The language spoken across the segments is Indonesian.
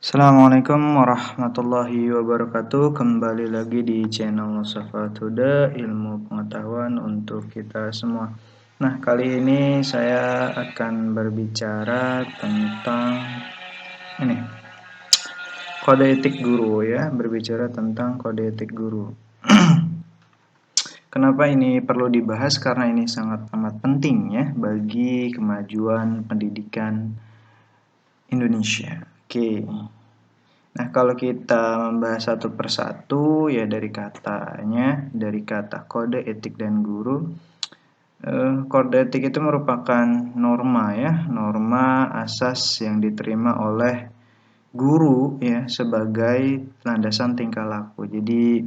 Assalamualaikum warahmatullahi wabarakatuh. Kembali lagi di channel Musafa Huda, ilmu pengetahuan untuk kita semua. Nah, kali ini saya akan berbicara tentang ini, kode etik guru ya, berbicara tentang kode etik guru. Kenapa ini perlu dibahas? Karena ini sangat amat penting ya bagi kemajuan pendidikan Indonesia. Oke. Nah, kalau kita membahas satu persatu ya dari katanya, dari kata kode etik dan guru. Kode etik itu merupakan norma ya, norma asas yang diterima oleh guru ya sebagai landasan tingkah laku. Jadi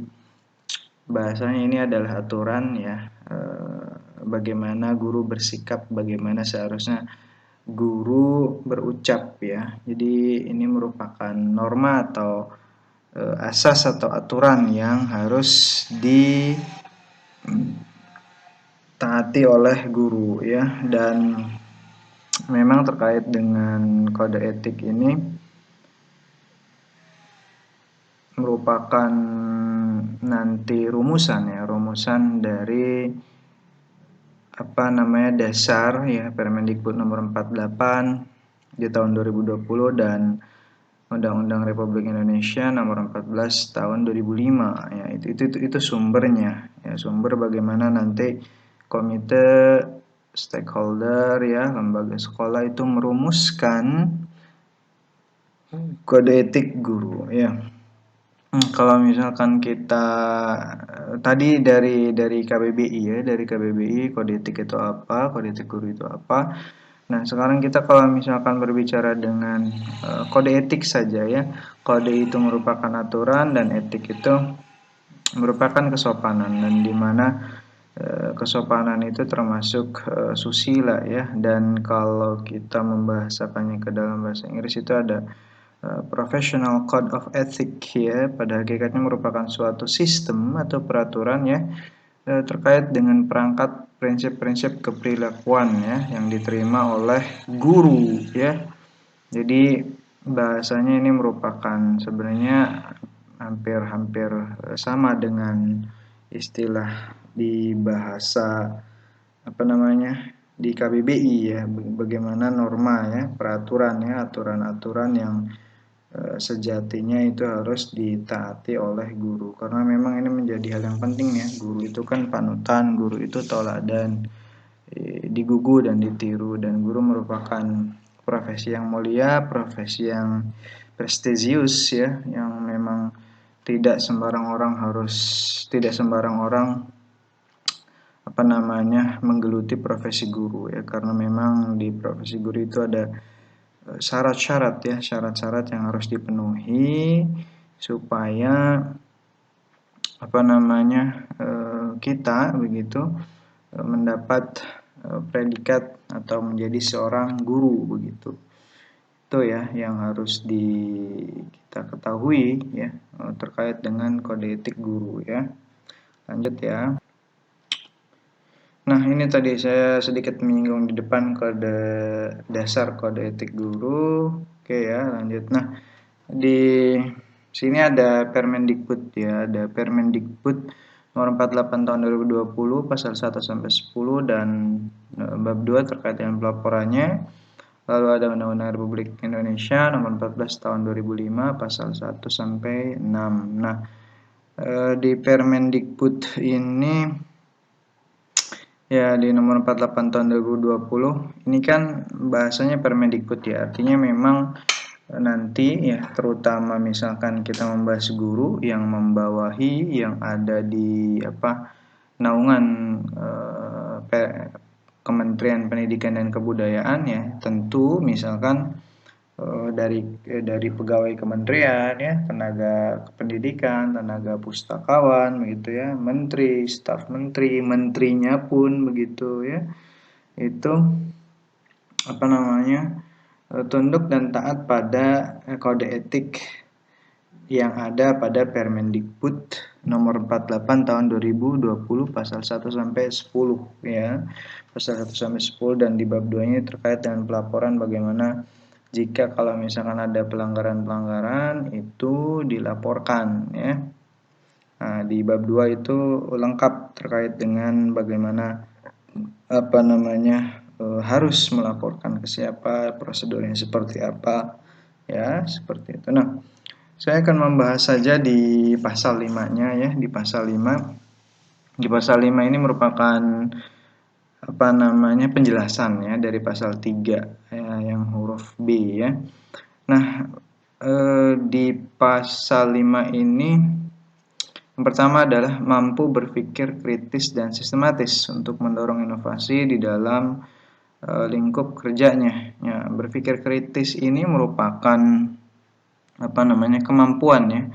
bahasanya ini adalah aturan ya, bagaimana guru bersikap, bagaimana seharusnya guru berucap ya. Jadi ini merupakan norma atau asas atau aturan yang harus ditaati oleh guru ya. Dan memang terkait dengan kode etik ini merupakan nanti rumusan dari dasar ya Permendikbud nomor 48 di tahun 2020 dan Undang-Undang Republik Indonesia nomor 14 tahun 2005 ya. Itu sumbernya ya, sumber bagaimana nanti komite stakeholder ya, lembaga sekolah itu merumuskan kode etik guru ya. Kalau misalkan kita tadi dari KBBI ya, dari KBBI kode etik itu apa, kode etik guru itu apa. Nah, sekarang kita kalau misalkan berbicara dengan kode etik saja ya, kode itu merupakan aturan dan etik itu merupakan kesopanan, dan di mana kesopanan itu termasuk susila ya. Dan kalau kita membahasakannya ke dalam bahasa Inggris itu ada Professional Code of Ethics ya, pada hakikatnya merupakan suatu sistem atau peraturan ya terkait dengan perangkat prinsip-prinsip keperilakuan ya yang diterima oleh guru ya. Jadi bahasanya ini merupakan sebenarnya hampir-hampir sama dengan istilah di bahasa di KBBI ya, bagaimana norma ya, peraturan ya, aturan-aturan yang sejatinya itu harus ditaati oleh guru, karena memang ini menjadi hal yang penting ya. Guru itu kan panutan, guru itu toladan, digugu dan ditiru, dan guru merupakan profesi yang mulia, profesi yang prestisius ya, yang memang tidak sembarang orang menggeluti profesi guru ya, karena memang di profesi guru itu ada syarat-syarat yang harus dipenuhi supaya kita begitu mendapat predikat atau menjadi seorang guru begitu. Itu ya yang harus kita ketahui ya terkait dengan kode etik guru ya. Lanjut ya. Nah, ini tadi saya sedikit menyinggung di depan dasar kode etik guru. Oke ya, lanjut. Nah, di sini ada Permendikbud ya, ada Permendikbud nomor 48 tahun 2020 pasal 1 sampai 10 dan bab 2 terkait dengan pelaporannya. Lalu ada Undang-Undang Republik Indonesia nomor 14 tahun 2005 pasal 1 sampai 6. Nah, di Permendikbud ini ya, di nomor 48 tahun 2020 ini kan bahasanya Permendikbud ya, artinya memang nanti ya, terutama misalkan kita membahas guru yang membawahi yang ada di naungan Kementerian Pendidikan dan Kebudayaan ya, tentu misalkan dari pegawai kementerian ya, tenaga kependidikan, tenaga pustakawan begitu ya, menteri, staf menteri, menterinya pun begitu ya, itu tunduk dan taat pada kode etik yang ada pada Permendikbud nomor 48 tahun 2020 pasal 1 sampai 10 ya. Pasal 1 sampai 10 dan di bab 2-nya terkait dengan pelaporan bagaimana Jika kalau misalkan ada pelanggaran-pelanggaran itu dilaporkan ya. Nah, di bab 2 itu lengkap terkait dengan bagaimana harus melaporkan ke siapa, prosedurnya seperti apa ya, seperti itu. Nah, saya akan membahas saja di pasal 5-nya ya, di pasal 5. Di pasal 5 ini merupakan penjelasan ya dari pasal 3 ya, yang huruf B ya. Nah, di pasal 5 ini yang pertama adalah mampu berpikir kritis dan sistematis untuk mendorong inovasi di dalam lingkup kerjanya. Ya, berpikir kritis ini merupakan kemampuan ya.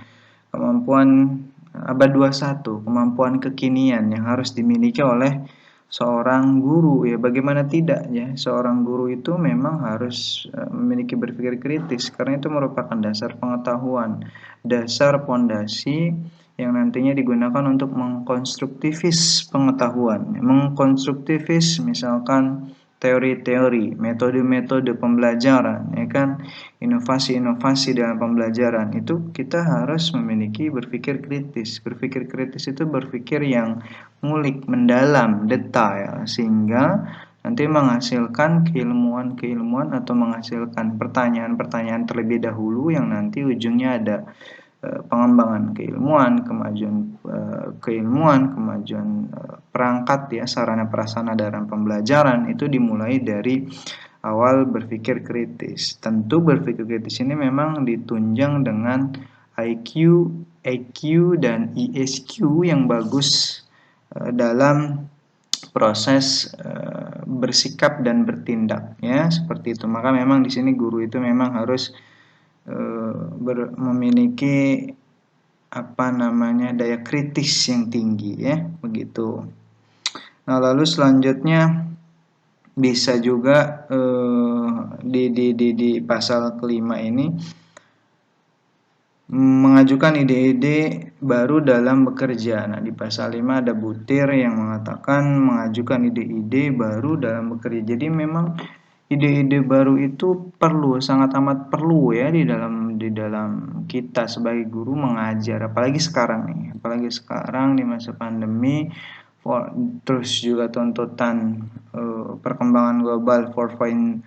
Kemampuan abad 21, kemampuan kekinian yang harus dimiliki oleh seorang guru ya. Bagaimana tidak ya, seorang guru itu memang harus memiliki berpikir kritis karena itu merupakan dasar pengetahuan, dasar pondasi yang nantinya digunakan untuk mengkonstruktivis pengetahuan, mengkonstruktivis misalkan teori-teori, metode-metode pembelajaran, ya kan, inovasi-inovasi dalam pembelajaran itu kita harus memiliki berpikir kritis. Berpikir kritis itu berpikir yang ngulik, mendalam, detail, sehingga nanti menghasilkan keilmuan-keilmuan atau menghasilkan pertanyaan-pertanyaan terlebih dahulu yang nanti ujungnya ada pengembangan keilmuan, kemajuan perangkat ya, sarana prasarana dalam pembelajaran itu dimulai dari awal berpikir kritis. Tentu berpikir kritis ini memang ditunjang dengan IQ, EQ dan ESQ yang bagus dalam proses bersikap dan bertindak ya, seperti itu. Maka memang di sini guru itu memang harus memiliki daya kritis yang tinggi ya, begitu. Nah, lalu selanjutnya bisa juga di pasal kelima ini mengajukan ide-ide baru dalam bekerja. Nah, di pasal 5 ada butir yang mengatakan mengajukan ide-ide baru dalam bekerja. Jadi memang ide-ide baru itu perlu, sangat amat perlu ya di dalam kita sebagai guru mengajar, apalagi sekarang di masa pandemi, terus juga tuntutan perkembangan global 4.0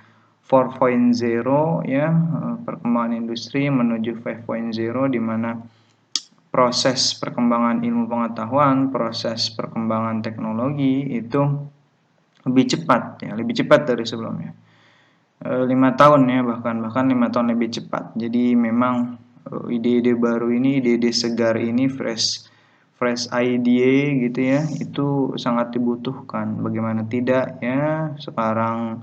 ya, perkembangan industri menuju 5.0 di mana proses perkembangan ilmu pengetahuan, proses perkembangan teknologi itu lebih cepat dari sebelumnya. 5 tahun ya, bahkan 5 tahun lebih cepat. Jadi memang ide-ide baru ini, ide-ide segar ini, fresh idea gitu ya, itu sangat dibutuhkan. Bagaimana tidak ya, sekarang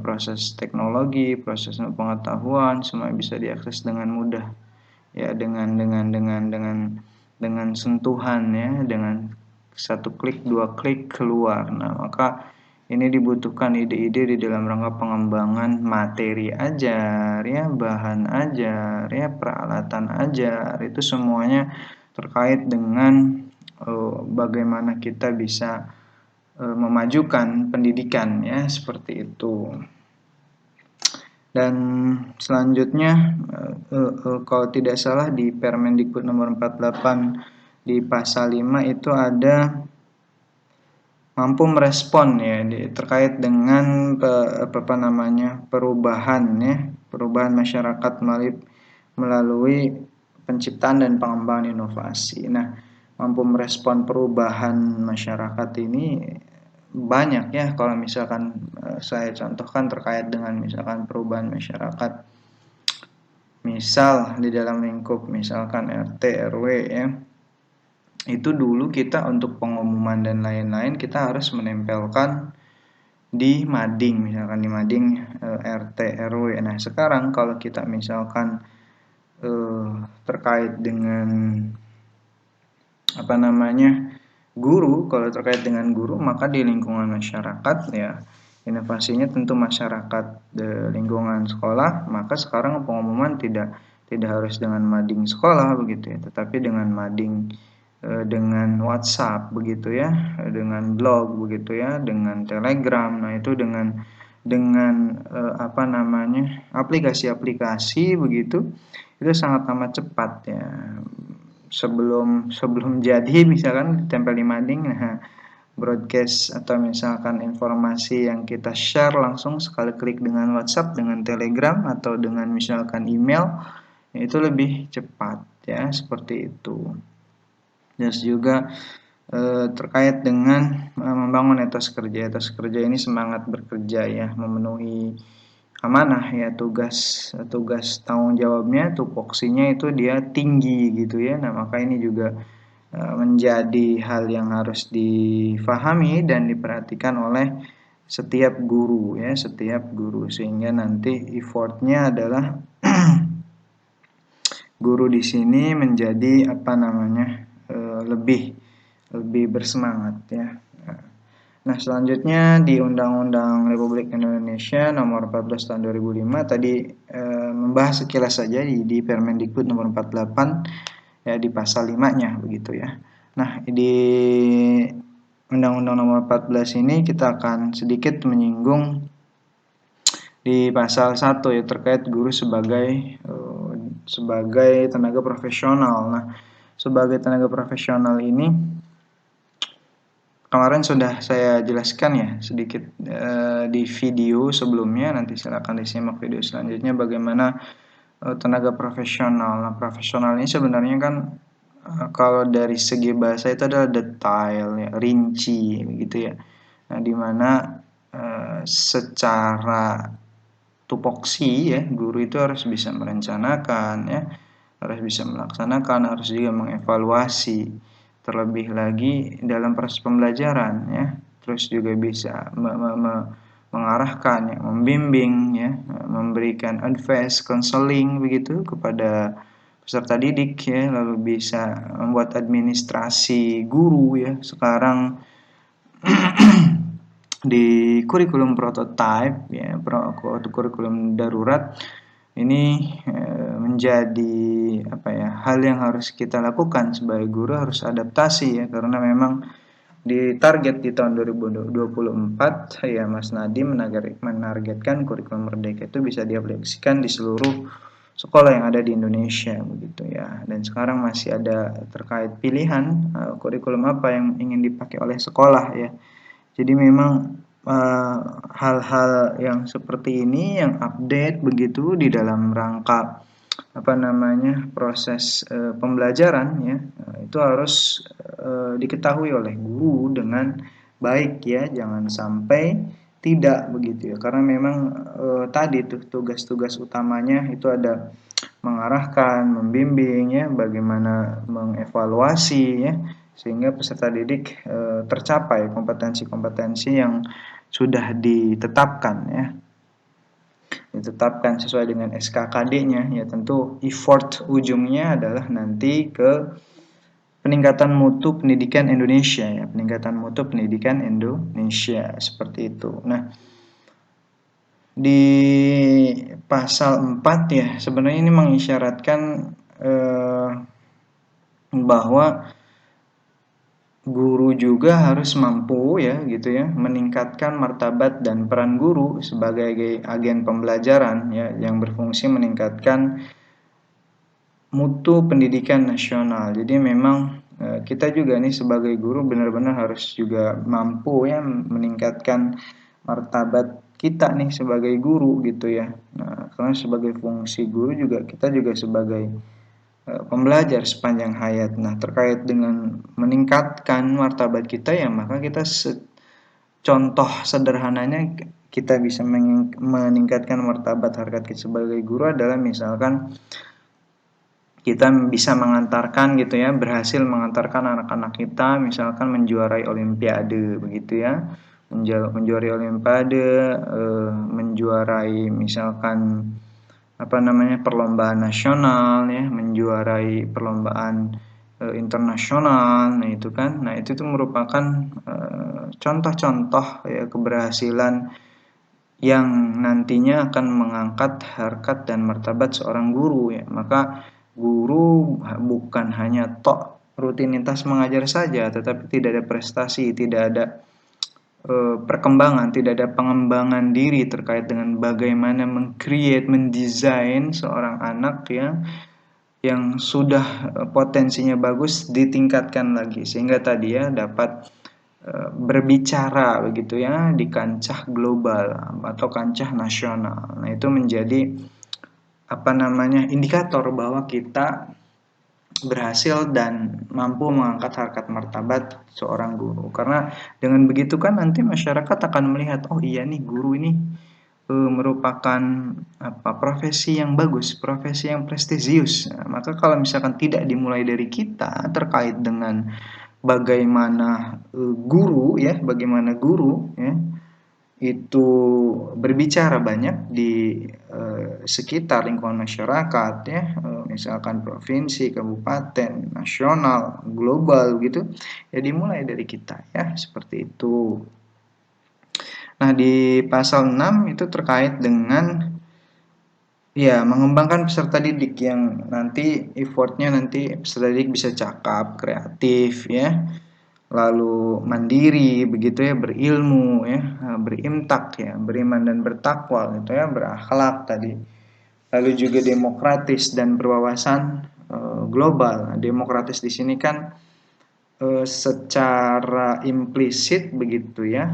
proses teknologi, proses pengetahuan semua bisa diakses dengan mudah ya, dengan sentuhan ya, dengan satu klik, 2 klik keluar. Nah, maka ini dibutuhkan ide-ide di dalam rangka pengembangan materi ajar ya, bahan ajar ya, peralatan ajar, itu semuanya terkait dengan bagaimana kita bisa memajukan pendidikan ya, seperti itu. Dan selanjutnya kalau tidak salah di Permendikbud nomor 48 di pasal 5 itu ada mampu merespon ya terkait dengan perubahan masyarakat melalui penciptaan dan pengembangan inovasi. Nah, mampu merespon perubahan masyarakat ini banyak ya, kalau misalkan saya contohkan terkait dengan misalkan perubahan masyarakat, misal di dalam lingkup misalkan RT RW ya, itu dulu kita untuk pengumuman dan lain-lain kita harus menempelkan di mading, misalkan di mading RT RW. Nah, sekarang kalau kita misalkan terkait dengan guru, kalau terkait dengan guru maka di lingkungan masyarakat ya, inovasinya tentu masyarakat di lingkungan sekolah, maka sekarang pengumuman tidak harus dengan mading sekolah begitu ya, tetapi dengan mading dengan WhatsApp begitu ya, dengan blog begitu ya, dengan Telegram. Nah, itu dengan dengan aplikasi-aplikasi begitu, itu sangat amat cepat ya. Sebelum jadi misalkan ditempel di mading, nah broadcast atau misalkan informasi yang kita share langsung sekali klik dengan WhatsApp, dengan Telegram atau dengan misalkan email, itu lebih cepat ya, seperti itu. Dan juga terkait dengan membangun etos kerja. Etos kerja ini semangat bekerja ya, memenuhi amanah ya, tugas tanggung jawabnya, tupoksinya itu dia tinggi gitu ya. Nah, maka ini juga menjadi hal yang harus difahami dan diperhatikan oleh setiap guru ya, sehingga nanti effortnya adalah guru di sini menjadi lebih bersemangat ya. Nah, selanjutnya di Undang-Undang Republik Indonesia Nomor 14 Tahun 2005 tadi membahas sekilas saja di Permendikbud Nomor 48 ya, di pasal 5-nya begitu ya. Nah, di Undang-Undang Nomor 14 ini kita akan sedikit menyinggung di pasal 1 ya, terkait guru sebagai tenaga profesional. Nah, sebagai tenaga profesional ini kemarin sudah saya jelaskan ya sedikit di video sebelumnya, nanti silakan disimak video selanjutnya bagaimana tenaga profesional. Nah, profesional ini sebenarnya kan kalau dari segi bahasa itu adalah detail ya, rinci begitu ya. Nah, dimana secara tupoksi ya, guru itu harus bisa merencanakan ya, harus bisa melaksanakan, harus juga mengevaluasi, terlebih lagi dalam proses pembelajaran ya, terus juga bisa mengarahkan ya, membimbing ya, memberikan advice, counseling begitu kepada peserta didik ya, lalu bisa membuat administrasi guru ya. Sekarang di kurikulum prototype ya, kurikulum darurat ini menjadi hal yang harus kita lakukan sebagai guru, harus adaptasi ya, karena memang di target di tahun 2024 ya, Mas Nadiem menargetkan kurikulum merdeka itu bisa diaplikasikan di seluruh sekolah yang ada di Indonesia begitu ya. Dan sekarang masih ada terkait pilihan kurikulum apa yang ingin dipakai oleh sekolah ya. Jadi memang hal-hal yang seperti ini yang update begitu di dalam rangka proses pembelajaran ya, itu harus diketahui oleh guru dengan baik ya, jangan sampai tidak begitu ya, karena memang tadi tuh tugas-tugas utamanya itu ada mengarahkan, membimbing ya, bagaimana mengevaluasi ya, sehingga peserta didik tercapai kompetensi-kompetensi yang sudah ditetapkan ya, ditetapkan sesuai dengan SKKD-nya ya. Tentu effort ujungnya adalah nanti ke peningkatan mutu pendidikan Indonesia ya, peningkatan mutu pendidikan Indonesia seperti itu. Nah, di pasal 4 ya, sebenarnya ini mengisyaratkan bahwa guru juga harus mampu ya gitu ya, meningkatkan martabat dan peran guru sebagai agen pembelajaran ya, yang berfungsi meningkatkan mutu pendidikan nasional. Jadi memang kita juga nih sebagai guru benar-benar harus juga mampu ya meningkatkan martabat kita nih sebagai guru gitu ya. Nah, karena sebagai fungsi guru juga kita juga sebagai pembelajar sepanjang hayat. Nah, terkait dengan meningkatkan martabat kita ya, maka kita contoh sederhananya kita bisa meningkatkan martabat harkat kita sebagai guru adalah misalkan kita bisa mengantarkan gitu ya, berhasil mengantarkan anak-anak kita misalkan menjuarai olimpiade begitu ya, menjuarai olimpiade, menjuarai misalkan perlombaan nasional ya, menjuarai perlombaan internasional. Nah, itu kan, nah itu tuh merupakan contoh-contoh ya keberhasilan yang nantinya akan mengangkat harkat dan martabat seorang guru ya. Maka guru bukan hanya rutinitas mengajar saja, tetapi tidak ada prestasi, tidak ada perkembangan, tidak ada pengembangan diri terkait dengan bagaimana meng-create, mendesain seorang anak yang sudah potensinya bagus ditingkatkan lagi sehingga tadi ya dapat berbicara begitu ya di kancah global atau kancah nasional. Nah, itu menjadi indikator bahwa kita berhasil dan mampu mengangkat harkat martabat seorang guru. Karena dengan begitu kan nanti masyarakat akan melihat, oh iya nih guru ini merupakan profesi yang bagus, profesi yang prestisius. Nah, maka kalau misalkan tidak dimulai dari kita terkait dengan bagaimana bagaimana guru ya itu berbicara banyak di sekitar lingkungan masyarakat ya, misalkan provinsi, kabupaten, nasional, global gitu, ya dimulai dari kita ya, seperti itu. Nah, di pasal 6 itu terkait dengan ya mengembangkan peserta didik yang nanti effortnya nanti peserta didik bisa cakap, kreatif ya, lalu mandiri begitu ya, berilmu ya, berimtak ya, beriman dan bertakwa gitu ya, berakhlak tadi, lalu juga demokratis dan berwawasan global. Nah, demokratis di sini kan secara implisit begitu ya,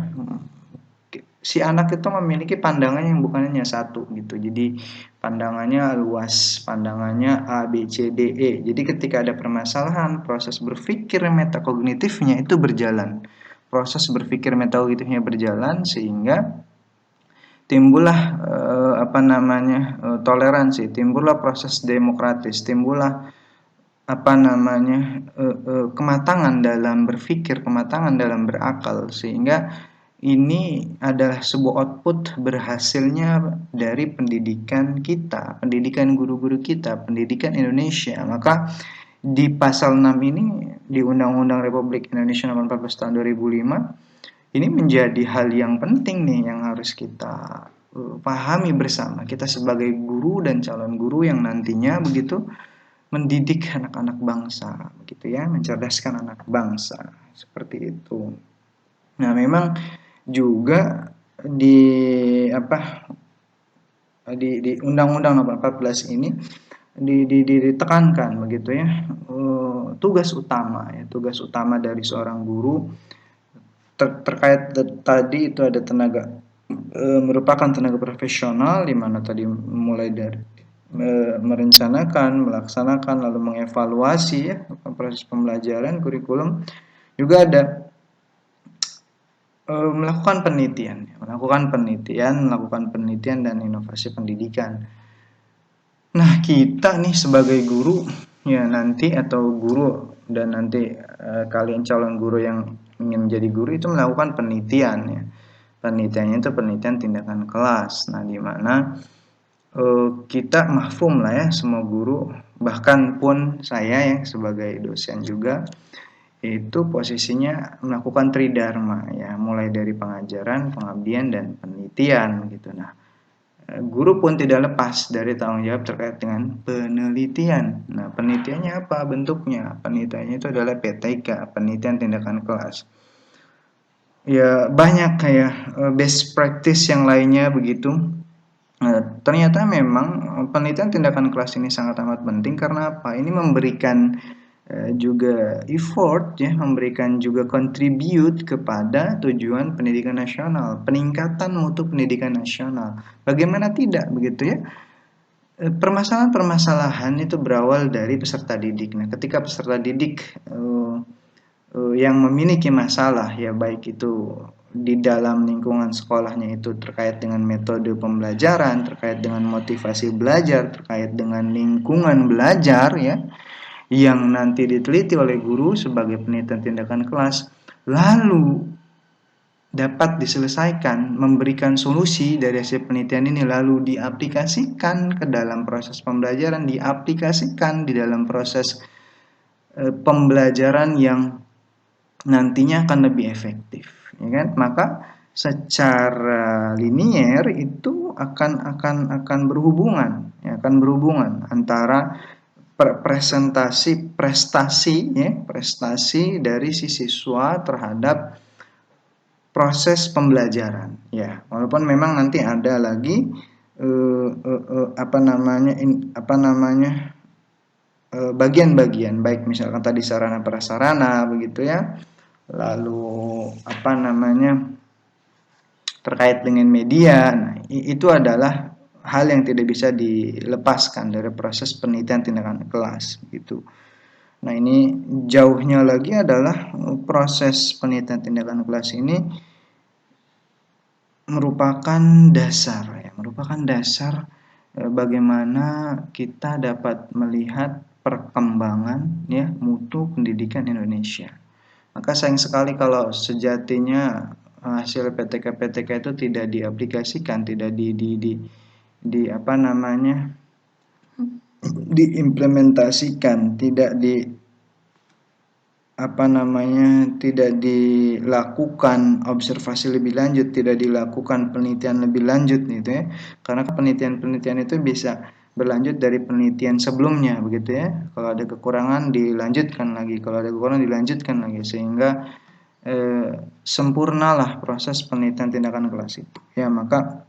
si anak itu memiliki pandangan yang bukan hanya satu gitu, jadi pandangannya luas, pandangannya A, B, C, D, E. Jadi ketika ada permasalahan, proses berpikir metakognitifnya itu berjalan. Proses berpikir metakognitifnya berjalan sehingga timbullah toleransi, timbullah proses demokratis, timbullah kematangan dalam berpikir, kematangan dalam berakal, sehingga ini adalah sebuah output berhasilnya dari pendidikan kita, pendidikan guru-guru kita, pendidikan Indonesia. Maka di pasal 6 ini di Undang-Undang Republik Indonesia Nomor 14 Tahun 2005 ini menjadi hal yang penting nih yang harus kita pahami bersama. Kita sebagai guru dan calon guru yang nantinya begitu mendidik anak-anak bangsa, begitu ya, mencerdaskan anak bangsa, seperti itu. Nah, memang juga di Undang-Undang Nomor 14 ini ditekankan begitu ya, tugas utama dari seorang guru terkait tadi itu ada tenaga merupakan tenaga profesional, di mana tadi mulai dari merencanakan, melaksanakan, lalu mengevaluasi ya proses pembelajaran kurikulum, juga ada melakukan penelitian dan inovasi pendidikan. Nah, kita nih sebagai guru ya nanti, atau guru dan nanti kalian calon guru yang ingin menjadi guru itu melakukan penelitian ya. Penelitiannya itu penelitian tindakan kelas. Nah, di mana kita mafhum lah ya, semua guru, bahkan pun saya ya sebagai dosen juga, itu posisinya melakukan tridharma ya, mulai dari pengajaran, pengabdian, dan penelitian gitu. Nah, guru pun tidak lepas dari tanggung jawab terkait dengan penelitian. Nah, penelitiannya apa bentuknya? Penelitiannya itu adalah PTK, penelitian tindakan kelas. Ya, banyak kayak best practice yang lainnya begitu. Ternyata memang penelitian tindakan kelas ini sangat amat penting. Karena apa? Ini memberikan juga effort ya, memberikan juga contribute kepada tujuan pendidikan nasional, peningkatan mutu pendidikan nasional. Bagaimana tidak begitu ya? Permasalahan-permasalahan itu berawal dari peserta didik. Nah, ketika peserta didik yang memiliki masalah ya, baik itu di dalam lingkungan sekolahnya itu terkait dengan metode pembelajaran, terkait dengan motivasi belajar, terkait dengan lingkungan belajar ya, yang nanti diteliti oleh guru sebagai penelitian tindakan kelas, lalu dapat diselesaikan, memberikan solusi dari hasil penelitian ini, lalu diaplikasikan ke dalam proses pembelajaran, diaplikasikan di dalam proses pembelajaran yang nantinya akan lebih efektif, ya kan? Maka secara linier itu akan berhubungan, ya, akan berhubungan antara prestasi dari si siswa terhadap proses pembelajaran ya, walaupun memang nanti ada lagi bagian-bagian, baik misalkan tadi sarana prasarana begitu ya, lalu terkait dengan media. Nah, itu adalah hal yang tidak bisa dilepaskan dari proses penelitian tindakan kelas gitu. Nah, ini jauhnya lagi adalah proses penelitian tindakan kelas ini merupakan dasar bagaimana kita dapat melihat perkembangan ya mutu pendidikan Indonesia. Maka sayang sekali kalau sejatinya hasil PTK itu tidak diaplikasikan, tidak diimplementasikan, tidak dilakukan observasi lebih lanjut, tidak dilakukan penelitian lebih lanjut gitu ya. Karena penelitian itu bisa berlanjut dari penelitian sebelumnya begitu ya. Kalau ada kekurangan dilanjutkan lagi, kalau ada kekurangan dilanjutkan lagi, sehingga sempurnalah proses penelitian tindakan kelas itu. Ya, maka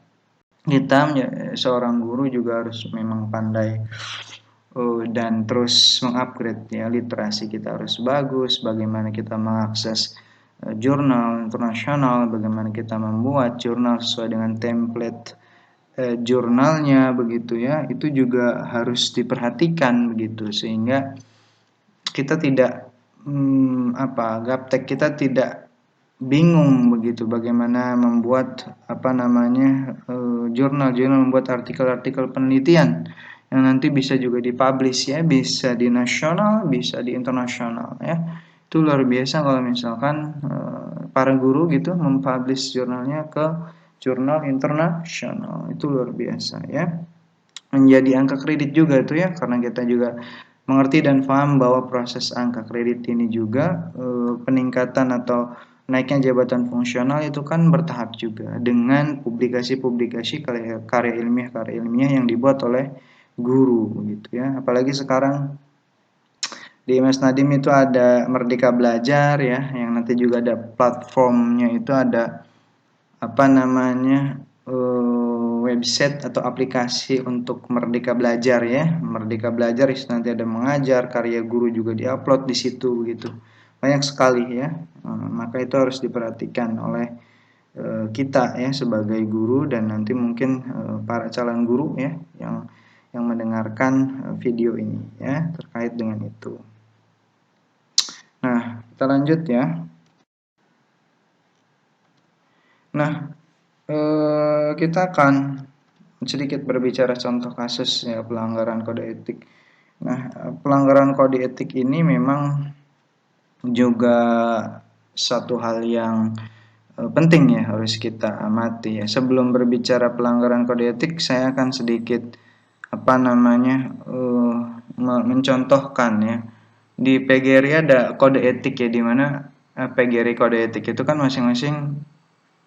kita seorang guru juga harus memang pandai dan terus mengupgrade ya, literasi kita harus bagus, bagaimana kita mengakses jurnal internasional, bagaimana kita membuat jurnal sesuai dengan template jurnalnya begitu ya, itu juga harus diperhatikan begitu, sehingga kita tidak gaptek kita tidak bingung begitu bagaimana membuat jurnal-jurnal, membuat artikel-artikel penelitian yang nanti bisa juga dipublish ya, bisa di nasional, bisa di internasional ya. Itu luar biasa kalau misalkan para guru gitu mempublish jurnalnya ke jurnal internasional, itu luar biasa ya. Menjadi angka kredit juga itu ya, karena kita juga mengerti dan paham bahwa proses angka kredit ini juga peningkatan atau naiknya jabatan fungsional itu kan bertahap juga dengan publikasi-publikasi karya ilmiah yang dibuat oleh guru gitu ya. Apalagi sekarang di Mas Nadiem itu ada Merdeka Belajar ya, yang nanti juga ada platformnya, itu ada website atau aplikasi untuk Merdeka Belajar ya. Merdeka Belajar itu nanti ada mengajar, karya guru juga diupload di situ gitu. Banyak sekali ya. Maka itu harus diperhatikan oleh kita ya sebagai guru, dan nanti mungkin para calon guru ya yang mendengarkan video ini ya terkait dengan itu. Nah, kita lanjut ya. Nah, kita akan sedikit berbicara contoh kasus ya pelanggaran kode etik. Nah, pelanggaran kode etik ini memang juga satu hal yang penting ya, harus kita amati ya. Sebelum berbicara pelanggaran kode etik, saya akan sedikit mencontohkan ya. Di PGRI ada kode etik ya, di mana PGRI kode etik itu kan masing-masing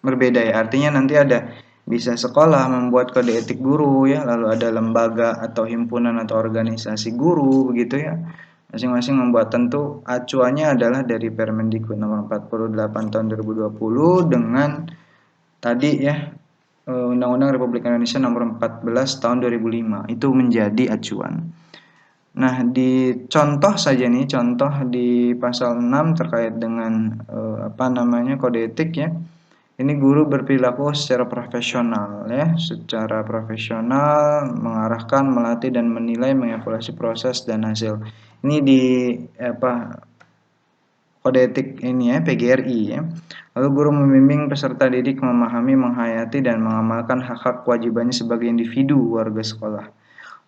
berbeda ya. Artinya nanti ada bisa sekolah membuat kode etik guru ya, lalu ada lembaga atau himpunan atau organisasi guru begitu ya. Masing-masing membuat, tentu acuannya adalah dari Permendikbud nomor 48 tahun 2020 dengan tadi ya Undang-Undang Republik Indonesia nomor 14 tahun 2005, itu menjadi acuan. Nah, di contoh saja nih, contoh di pasal 6 terkait dengan kode etik ya. Ini guru berperilaku secara profesional ya, secara profesional mengarahkan, melatih dan menilai, mengevaluasi proses dan hasil. Ini di kode etik ini ya, PGRI ya. Lalu guru membimbing peserta didik memahami, menghayati dan mengamalkan hak-hak kewajibannya sebagai individu warga sekolah.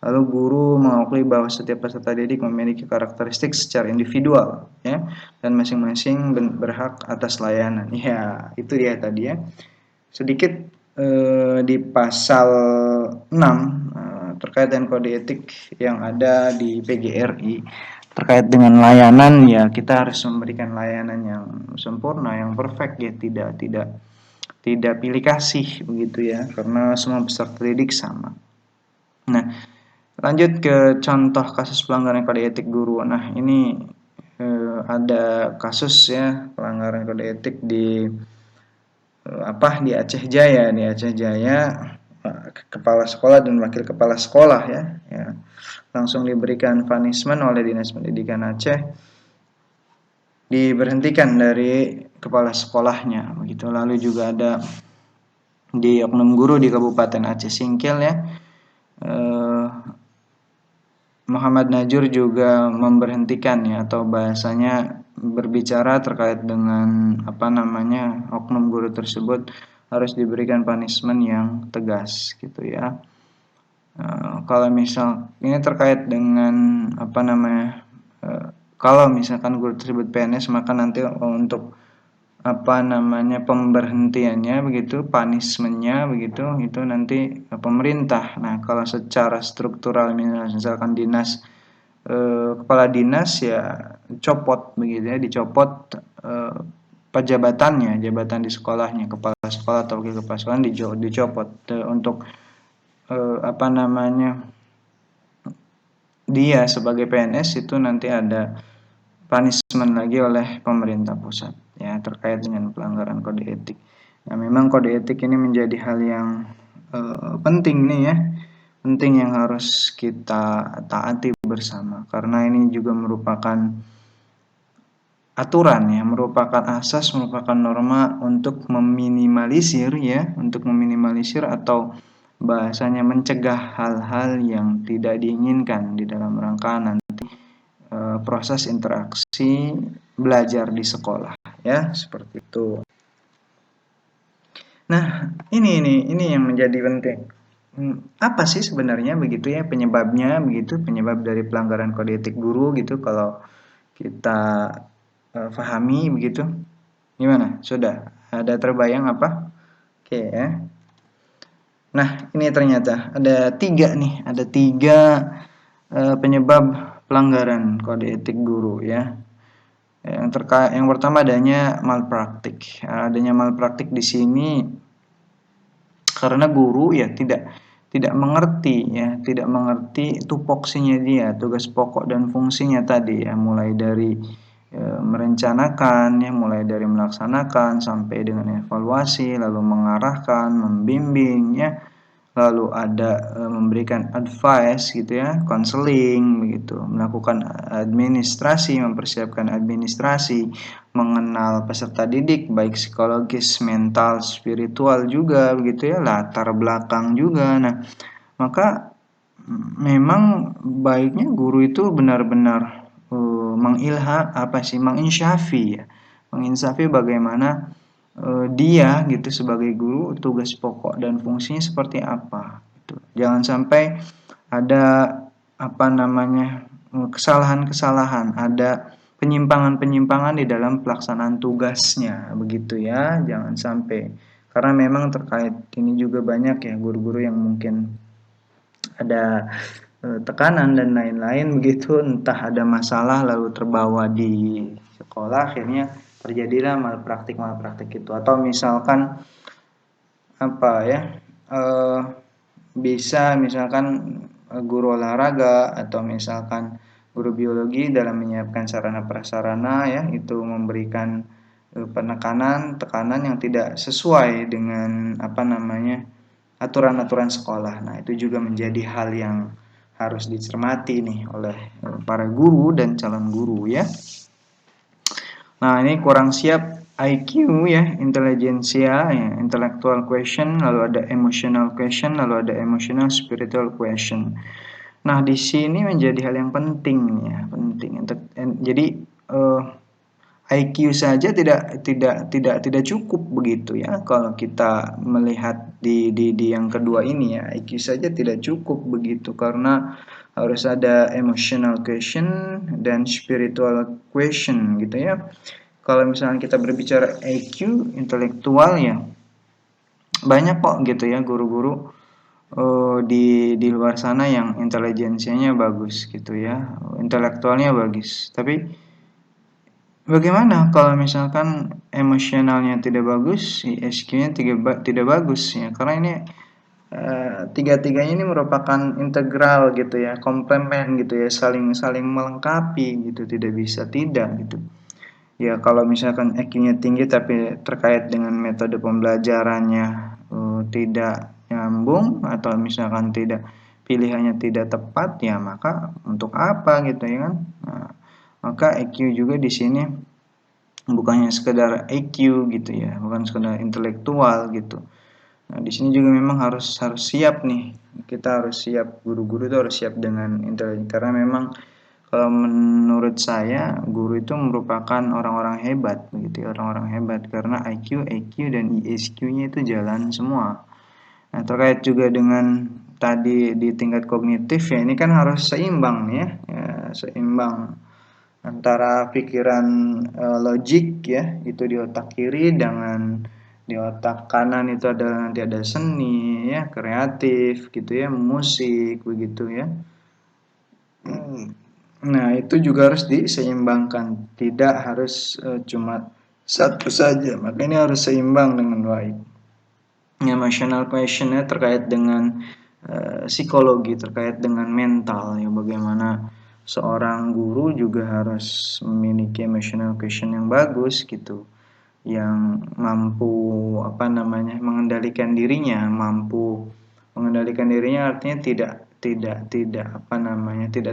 Lalu guru mengakui bahwa setiap peserta didik memiliki karakteristik secara individual ya, dan masing-masing berhak atas layanan. Ya, itu dia tadi ya. Sedikit di pasal 6 terkait dengan kode etik yang ada di PGRI terkait dengan layanan ya, kita harus memberikan layanan yang sempurna, yang perfect ya, tidak pilih kasih begitu ya, karena semua peserta didik sama. Nah, lanjut ke contoh kasus pelanggaran kode etik guru. Nah, ini ada kasus ya pelanggaran kode etik di di Aceh Jaya. Di Aceh Jaya kepala sekolah dan wakil kepala sekolah ya langsung diberikan punishment oleh Dinas Pendidikan Aceh, diberhentikan dari kepala sekolahnya begitu. Lalu juga ada di oknum guru di Kabupaten Aceh Singkil ya, Muhammad Najur juga memberhentikan ya, atau bahasanya berbicara terkait dengan oknum guru tersebut harus diberikan punishment yang tegas gitu ya. Kalau misal ini terkait dengan kalau misalkan guru tersebut PNS, maka nanti untuk pemberhentiannya begitu, punishmentnya begitu, itu nanti pemerintah. Nah kalau secara struktural misalkan dinas, kepala dinas ya copot begitu ya, dicopot pejabatannya, jabatan di sekolahnya, kepala sekolah atau wakil kepala sekolah dicopot untuk dia sebagai PNS itu nanti ada punishment lagi oleh pemerintah pusat ya terkait dengan pelanggaran kode etik. Nah, memang kode etik ini menjadi hal yang penting nih ya, penting yang harus kita taati bersama, karena ini juga merupakan aturan ya, merupakan asas, merupakan norma untuk meminimalisir atau bahasanya mencegah hal-hal yang tidak diinginkan di dalam rangka nanti proses interaksi belajar di sekolah ya, seperti itu. Nah, ini yang menjadi penting. Apa sih sebenarnya begitu ya penyebabnya begitu, penyebab dari pelanggaran kode etik guru gitu kalau kita pahami begitu. Gimana? Sudah ada terbayang apa? Oke ya. Nah, ini ternyata ada tiga penyebab pelanggaran kode etik guru ya. Yang pertama adanya malpraktik. Adanya malpraktik di sini karena guru ya tidak mengerti tupoksinya dia, tugas pokok dan fungsinya tadi ya, mulai dari merencanakan ya, mulai dari melaksanakan sampai dengan evaluasi, lalu mengarahkan, membimbing ya, lalu ada memberikan advice gitu ya, counseling begitu, melakukan administrasi, mempersiapkan administrasi, mengenal peserta didik baik psikologis, mental, spiritual juga begitu ya, latar belakang juga. Nah, maka memang baiknya guru itu benar-benar menginsyafi bagaimana dia gitu sebagai guru, tugas pokok dan fungsinya seperti apa gitu. Jangan sampai ada kesalahan-kesalahan, ada penyimpangan-penyimpangan di dalam pelaksanaan tugasnya begitu ya, jangan sampai, karena memang terkait ini juga banyak ya guru-guru yang mungkin ada tekanan dan lain-lain begitu, entah ada masalah lalu terbawa di sekolah, akhirnya terjadilah malpraktik itu. Atau misalkan bisa misalkan guru olahraga atau misalkan guru biologi dalam menyiapkan sarana prasarana ya, itu memberikan tekanan yang tidak sesuai dengan aturan-aturan sekolah. Nah, itu juga menjadi hal yang harus dicermati nih oleh para guru dan calon guru ya. Nah, ini kurang siap IQ ya, intelijensia ya, intellectual question, lalu ada emotional question, lalu ada emotional spiritual question. Nah, di sini menjadi hal yang penting ya, jadi IQ saja tidak cukup begitu ya. Kalau kita melihat di yang kedua ini ya, IQ saja tidak cukup begitu, karena harus ada emotional question dan spiritual question gitu ya. Kalau misalnya kita berbicara IQ intelektual ya, banyak kok gitu ya guru-guru di luar sana yang intelijensianya bagus gitu ya, intelektualnya bagus, tapi bagaimana kalau misalkan emosionalnya tidak bagus, IQ-nya tidak bagus ya, karena ini tiga-tiganya ini merupakan integral gitu ya, komplement gitu ya, saling melengkapi gitu, tidak bisa tidak gitu. Ya kalau misalkan IQ-nya tinggi tapi terkait dengan metode pembelajarannya tidak nyambung atau misalkan tidak pilihannya tidak tepat, ya maka untuk apa gitu ya kan. Nah, maka IQ juga di sini bukannya sekedar IQ gitu ya, bukan sekedar intelektual gitu. Nah, di sini juga memang harus siap nih. Kita harus siap, guru-guru itu harus siap dengan intelijen karena memang kalau menurut saya guru itu merupakan orang-orang hebat begitu ya, orang-orang hebat karena IQ, EQ dan ISQ-nya itu jalan semua. Nah, terkait juga dengan tadi di tingkat kognitif ya, ini kan harus seimbang nih ya, seimbang antara pikiran logik ya itu di otak kiri dengan di otak kanan itu ada nanti ada seni ya, kreatif gitu ya, musik begitu ya. Nah, itu juga harus diseimbangkan, tidak harus cuma satu saja, makanya harus seimbang dengan baik. Emotional questionnya terkait dengan psikologi, terkait dengan mental ya, bagaimana seorang guru juga harus memiliki emotional question yang bagus gitu, yang mampu mengendalikan dirinya, mampu mengendalikan dirinya artinya tidak tidak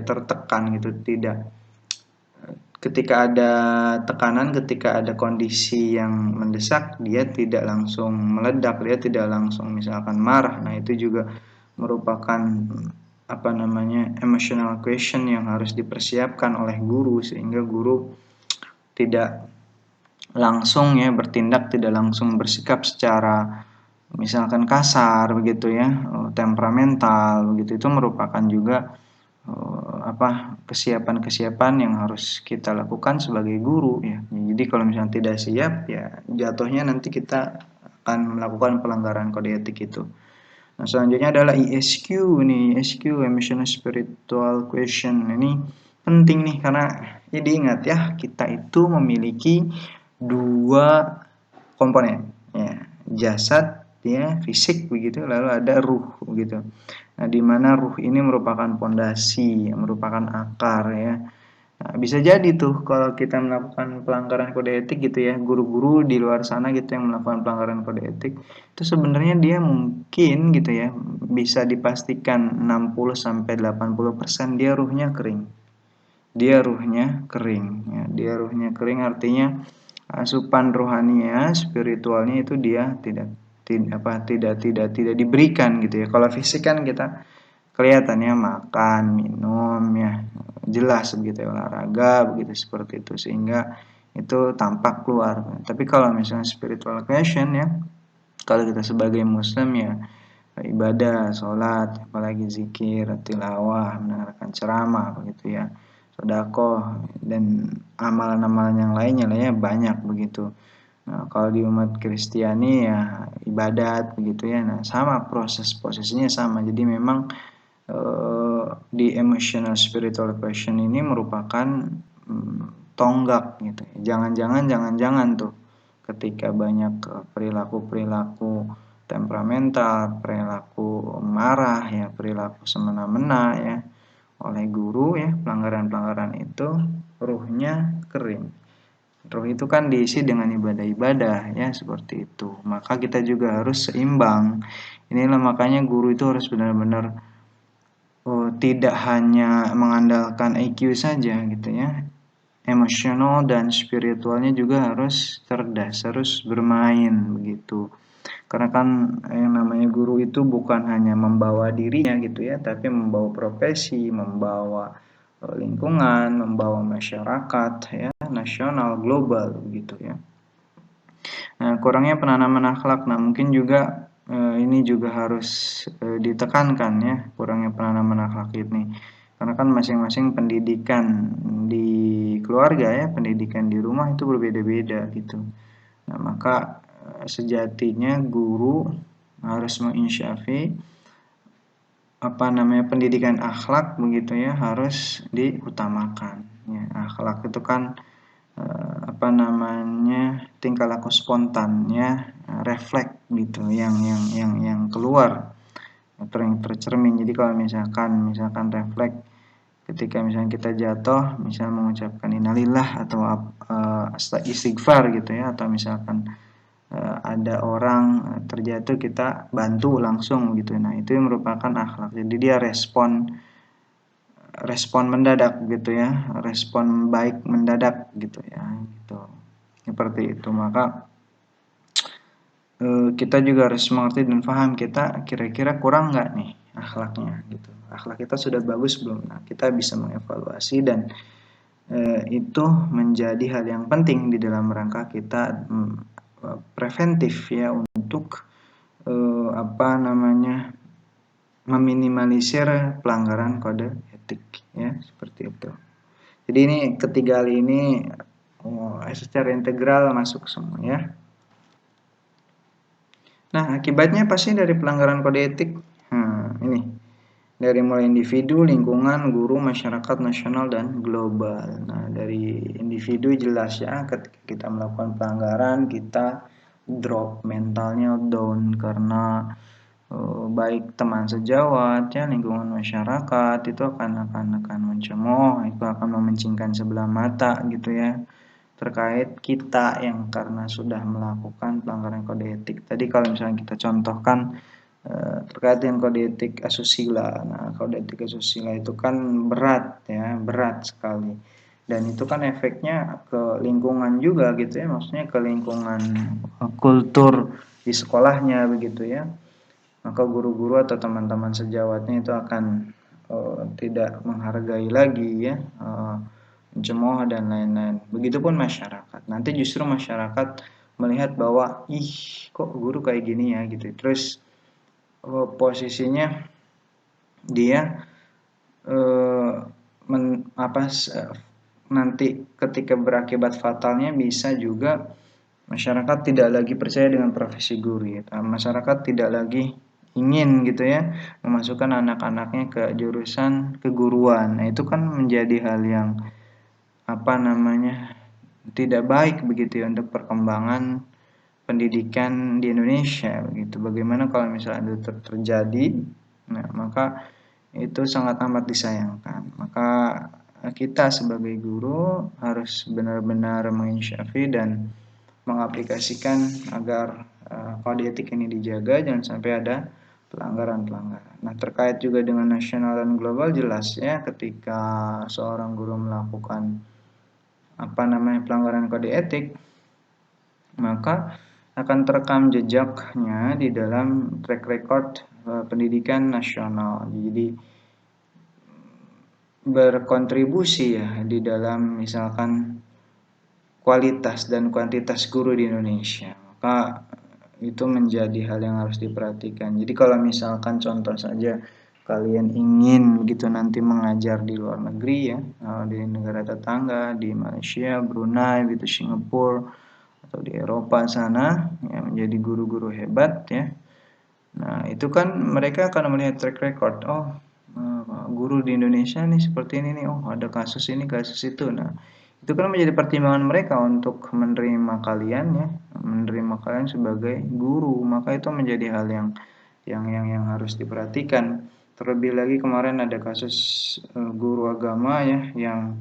tertekan gitu, tidak ketika ada tekanan, ketika ada kondisi yang mendesak, dia tidak langsung meledak, dia tidak langsung misalkan marah. Nah, itu juga merupakan emotional question yang harus dipersiapkan oleh guru sehingga guru tidak langsung ya bertindak, tidak langsung bersikap secara misalkan kasar begitu ya, temperamental begitu. Itu merupakan juga kesiapan-kesiapan yang harus kita lakukan sebagai guru ya. Jadi kalau misalnya tidak siap ya jatuhnya nanti kita akan melakukan pelanggaran kode etik itu. Nah, selanjutnya adalah ESQ nih, ESQ Emotional Spiritual Question. Ini penting nih karena ya diingat ya, kita itu memiliki dua komponen ya, jasad ya, fisik begitu, lalu ada ruh begitu. Nah, di mana ruh ini merupakan pondasi, merupakan akar ya. Nah, bisa jadi tuh kalau kita melakukan pelanggaran kode etik gitu ya, guru-guru di luar sana gitu yang melakukan pelanggaran kode etik, itu sebenarnya dia mungkin gitu ya, bisa dipastikan 60 sampai 80% dia ruhnya kering. Dia ruhnya kering ya. Dia ruhnya kering artinya asupan rohaninya, spiritualnya itu dia tidak diberikan gitu ya. Kalau fisik kan kita kelihatannya makan, minum ya, jelas begitu ya, olahraga begitu seperti itu sehingga itu tampak keluar. Tapi kalau misalnya spiritual question ya, kalau kita sebagai muslim ya ibadah, sholat, apalagi zikir, tilawah, mendengarkan ceramah begitu ya, sedekah dan amalan-amalan yang lainnya lah ya banyak begitu. Nah, kalau di umat Kristiani ya ibadat begitu ya. Nah, sama prosesnya sama. Jadi memang di emotional spiritual question ini merupakan tonggak gitu. Jangan-jangan tuh ketika banyak perilaku temperamental, perilaku marah ya, perilaku semena-mena ya oleh guru ya, pelanggaran-pelanggaran itu ruhnya kering. Ruh itu kan diisi dengan ibadah-ibadah ya, seperti itu. Maka kita juga harus seimbang. Inilah makanya guru itu harus benar-benar tidak hanya mengandalkan IQ saja gitu ya. Emosional dan spiritualnya juga harus cerdas, harus bermain begitu. Karena kan yang namanya guru itu bukan hanya membawa dirinya gitu ya, tapi membawa profesi, membawa lingkungan, membawa masyarakat ya, nasional, global gitu ya. Nah, kurangnya penanaman akhlak. Nah, mungkin juga ini juga harus ditekankan ya, kurangnya penanaman akhlak ini. Karena kan masing-masing pendidikan di keluarga ya, pendidikan di rumah itu berbeda-beda gitu. Nah, maka sejatinya guru harus menginsyafi pendidikan akhlak begitu ya, harus diutamakan ya. Akhlak itu kan tingkah laku spontan ya, refleks gitu yang keluar atau yang tercermin. Jadi kalau misalkan refleks Ketika misalnya kita jatuh, misalnya mengucapkan innalillah atau istighfar gitu ya, atau misalkan ada orang terjatuh, kita bantu langsung gitu. Nah, itu merupakan akhlak. Jadi dia respon mendadak gitu ya, respon baik mendadak gitu ya, gitu. Seperti itu. Maka kita juga harus mengerti dan paham kita kira-kira kurang nggak nih akhlaknya gitu. Akhlak kita sudah bagus belum? Nah, kita bisa mengevaluasi dan itu menjadi hal yang penting di dalam rangka kita preventif ya, untuk apa namanya, meminimalisir pelanggaran kode etik ya, seperti itu. Jadi ini ketiga hal ini secara integral masuk semua ya. Nah, akibatnya pasti dari pelanggaran kode etik. Ini dari mulai individu, lingkungan, guru, masyarakat nasional dan global. Nah, dari individu jelas ya, ketika kita melakukan pelanggaran, kita drop, mentalnya down, karena baik teman sejawat ya, lingkungan masyarakat itu akan mencemooh, itu akan memencingkan sebelah mata gitu ya, terkait kita yang karena sudah melakukan pelanggaran kode etik. Tadi kalau misalnya kita contohkan terkait dengan kode etik asusila. Nah, kode etik asusila itu kan berat ya, berat sekali. Dan itu kan efeknya ke lingkungan juga gitu ya, maksudnya ke lingkungan kultur di sekolahnya begitu ya. Maka guru-guru atau teman-teman sejawatnya itu akan tidak menghargai lagi ya, mencemooh dan lain-lain. Begitupun masyarakat. Nanti justru masyarakat melihat bahwa ih, kok guru kayak gini ya gitu. Terus posisinya dia nanti ketika berakibat fatalnya bisa juga masyarakat tidak lagi percaya dengan profesi guru ya. Masyarakat tidak lagi ingin gitu ya memasukkan anak-anaknya ke jurusan keguruan. Nah, itu kan menjadi hal yang tidak baik begitu ya untuk perkembangan pendidikan di Indonesia begitu. Bagaimana kalau misalnya itu terjadi? Nah, maka itu sangat amat disayangkan. Maka kita sebagai guru harus benar-benar menginsyafi dan mengaplikasikan agar kode etik ini dijaga, jangan sampai ada pelanggaran-pelanggaran. Nah, terkait juga dengan nasional dan global, jelas ya, ketika seorang guru melakukan pelanggaran kode etik, maka akan terekam jejaknya di dalam track record pendidikan nasional. Jadi berkontribusi ya di dalam misalkan kualitas dan kuantitas guru di Indonesia. Maka itu menjadi hal yang harus diperhatikan. Jadi kalau misalkan contoh saja kalian ingin begitu nanti mengajar di luar negeri ya, di negara tetangga, di Malaysia, Brunei, gitu, Singapura, atau di Eropa sana ya, menjadi guru-guru hebat ya. Nah, itu kan mereka akan melihat track record. Oh, guru di Indonesia nih seperti ini nih. Oh, ada kasus ini, kasus itu. Nah, itu kan menjadi pertimbangan mereka untuk menerima kalian ya, menerima kalian sebagai guru. Maka itu menjadi hal yang harus diperhatikan. Terlebih lagi kemarin ada kasus guru agama ya, yang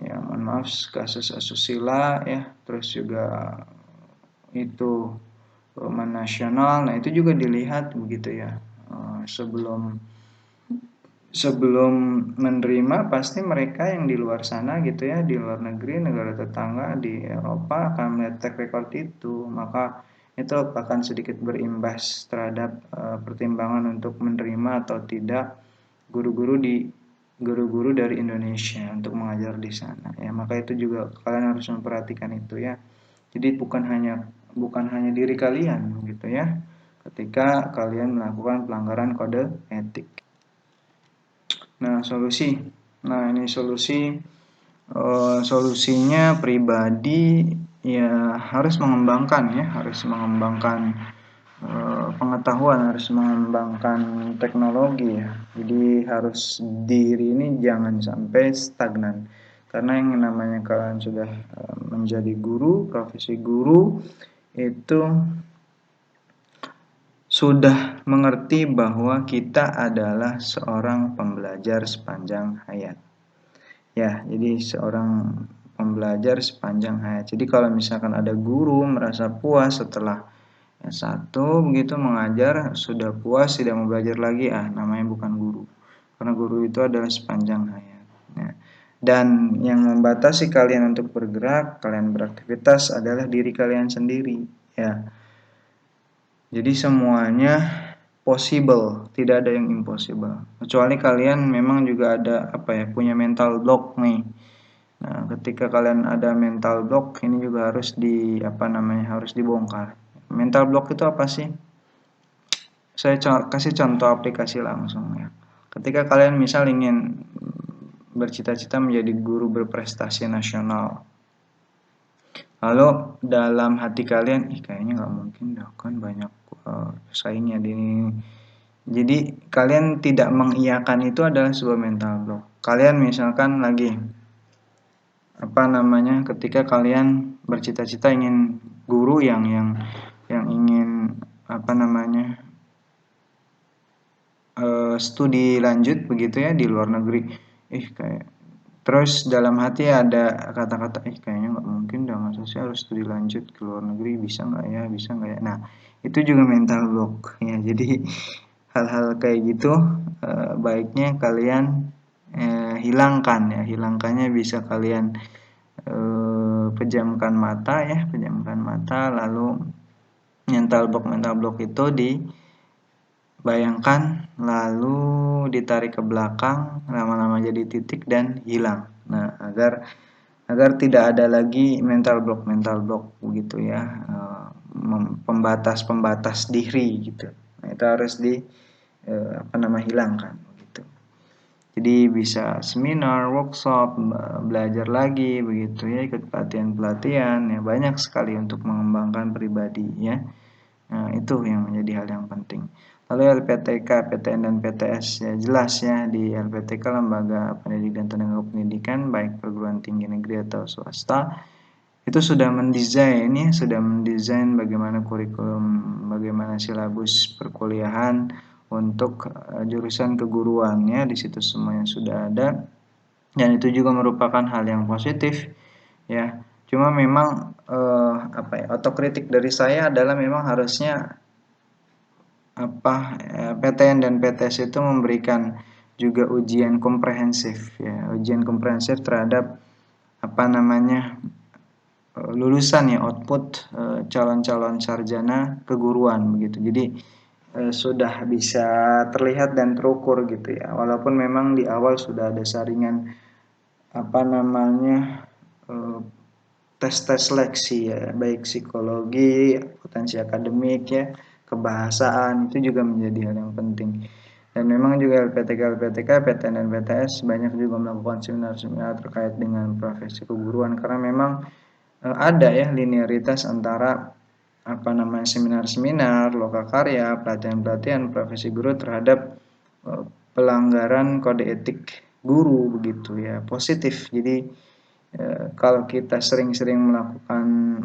mohon maaf, kasus asusila ya, terus juga itu nasional. Nah, itu juga dilihat begitu ya, sebelum menerima, pasti mereka yang di luar sana gitu ya, di luar negeri, negara tetangga di Eropa akan melihat track record itu. Maka itu akan sedikit berimbas terhadap pertimbangan untuk menerima atau tidak guru-guru dari Indonesia untuk mengajar di sana ya. Maka itu juga kalian harus memperhatikan itu ya. Jadi bukan hanya diri kalian gitu ya, ketika kalian melakukan pelanggaran kode etik. Nah, ini solusinya pribadi ya, harus mengembangkan pengetahuan, harus mengembangkan teknologi ya. Jadi harus diri ini jangan sampai stagnan. Karena yang namanya kalian sudah menjadi guru, profesi guru itu sudah mengerti bahwa kita adalah seorang pembelajar sepanjang hayat. Ya, jadi seorang pembelajar sepanjang hayat. Jadi kalau misalkan ada guru merasa puas setelah S1 begitu mengajar, sudah puas tidak mau belajar lagi, namanya bukan guru. Karena guru itu adalah sepanjang hayat. Ya. Dan yang membatasi kalian untuk bergerak, kalian beraktivitas adalah diri kalian sendiri. Ya. Jadi semuanya possible, tidak ada yang impossible. Kecuali kalian memang juga ada punya mental block nih. Nah, ketika kalian ada mental block, ini juga harus harus dibongkar. Mental block itu apa sih? Saya kasih contoh aplikasi langsung ya. Ketika kalian misal ingin bercita-cita menjadi guru berprestasi nasional, lalu dalam hati kalian, kayaknya nggak mungkin dah, kan banyak pesaingnya di ini. Jadi kalian tidak mengiyakan itu adalah sebuah mental block. Kalian misalkan lagi ketika kalian bercita-cita ingin guru yang ingin studi lanjut begitu ya di luar negeri, kayak terus dalam hati ada kata-kata kayaknya nggak mungkin dah, masa sih harus studi lanjut ke luar negeri, bisa nggak ya. Nah, itu juga mental block ya. Jadi hal-hal kayak gitu baiknya kalian hilangkan ya. Hilangkannya bisa kalian pejamkan mata lalu mental block itu dibayangkan lalu ditarik ke belakang, lama-lama jadi titik dan hilang. Nah, agar tidak ada lagi mental block begitu ya, pembatas diri gitu. Nah, itu harus hilangkan begitu. Jadi bisa seminar, workshop, belajar lagi begitu ya, ikut pelatihan ya, banyak sekali untuk mengembangkan pribadi ya. Nah, itu yang menjadi hal yang penting. Lalu LPTK, PTN dan PTS ya, jelas ya, di LPTK Lembaga Pendidikan dan Tenaga Pendidikan baik perguruan tinggi negeri atau swasta itu sudah mendesain bagaimana kurikulum, bagaimana silabus perkuliahan untuk jurusan keguruan ya, di situ semuanya sudah ada dan itu juga merupakan hal yang positif ya. Cuma memang otokritik dari saya adalah memang harusnya PTN dan PTS itu memberikan juga ujian komprehensif ya, ujian komprehensif terhadap lulusan ya, output calon-calon sarjana keguruan begitu. Jadi sudah bisa terlihat dan terukur gitu ya. Walaupun memang di awal sudah ada saringan tes-tes seleksi ya, baik psikologi, potensi akademik ya, kebahasaan, itu juga menjadi hal yang penting. Dan memang juga LPTK, PTN dan PTS banyak juga melakukan seminar-seminar terkait dengan profesi keguruan, karena memang ada ya linearitas antara seminar-seminar, lokakarya, pelatihan-pelatihan profesi guru terhadap pelanggaran kode etik guru begitu ya, positif. Jadi kalau kita sering-sering melakukan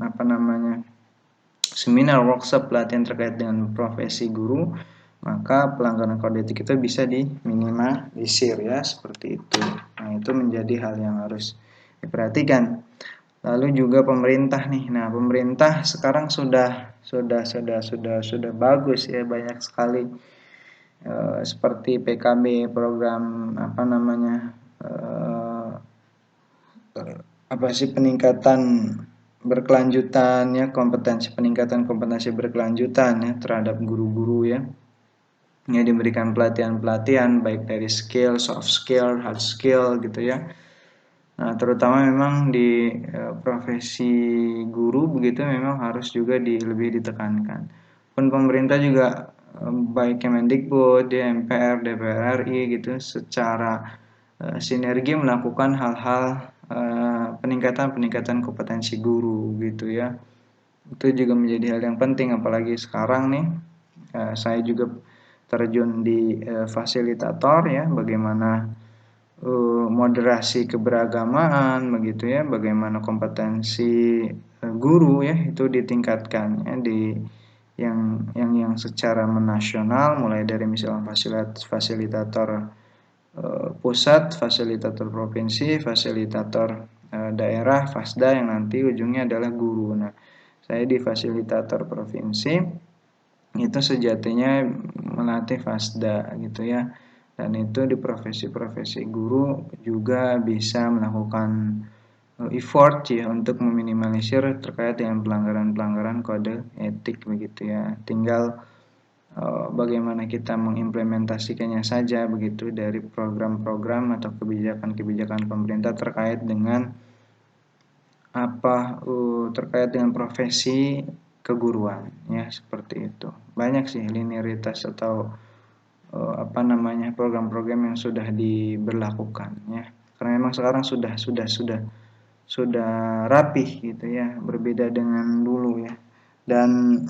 seminar, workshop, pelatihan terkait dengan profesi guru, maka pelanggaran kode etik itu bisa diminimalisir ya, seperti itu. Nah, itu menjadi hal yang harus diperhatikan. Lalu juga pemerintah nih. Nah, pemerintah sekarang sudah bagus ya, banyak sekali seperti PKB, program peningkatan berkelanjutan ya, peningkatan kompetensi berkelanjutan ya terhadap guru-guru ya. Ini diberikan pelatihan-pelatihan baik dari skill, soft skill, hard skill gitu ya. Nah, terutama memang di profesi guru begitu memang harus juga lebih ditekankan. Pun pemerintah juga baik Kemendikbud, MPR, DPR RI gitu secara sinergi melakukan hal-hal peningkatan kompetensi guru gitu ya. Itu juga menjadi hal yang penting, apalagi sekarang nih saya juga terjun di fasilitator ya, bagaimana moderasi keberagamaan begitu ya, bagaimana kompetensi guru ya itu ditingkatkan ya, yang secara menasional, mulai dari misalnya fasilitator pusat, fasilitator provinsi, fasilitator daerah, Fasda, yang nanti ujungnya adalah guru. Nah, saya di fasilitator provinsi itu sejatinya melatih Fasda gitu ya. Dan itu di profesi-profesi guru juga bisa melakukan effort ya untuk meminimalisir terkait dengan pelanggaran-pelanggaran kode etik begitu ya. Tinggal bagaimana kita mengimplementasikannya saja begitu dari program-program atau kebijakan-kebijakan pemerintah terkait dengan terkait dengan profesi keguruan ya, seperti itu. Banyak sih linearitas atau program-program yang sudah diberlakukan ya. Karena memang sekarang sudah rapih gitu ya, berbeda dengan dulu ya. Dan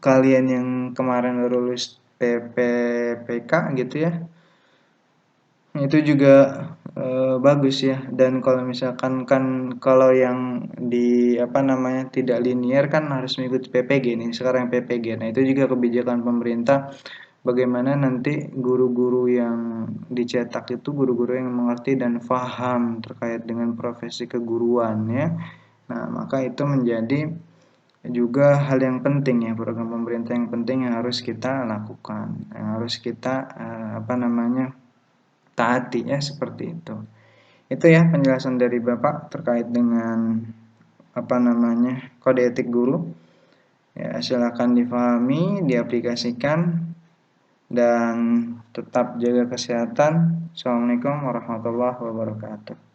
kalian yang kemarin lulus PPPK gitu ya, itu juga bagus ya. Dan kalau misalkan kalau yang di tidak linear kan harus mengikuti PPG nih, sekarang PPG. Nah, itu juga kebijakan pemerintah, bagaimana nanti guru-guru yang dicetak itu guru-guru yang mengerti dan paham terkait dengan profesi keguruan ya. Nah, maka itu menjadi juga hal yang penting ya, program pemerintah yang penting yang harus kita lakukan, yang harus kita taati ya, seperti itu. Itu ya penjelasan dari Bapak terkait dengan kode etik guru. Ya, silakan difahami, diaplikasikan, dan tetap jaga kesehatan. Assalamualaikum warahmatullahi wabarakatuh.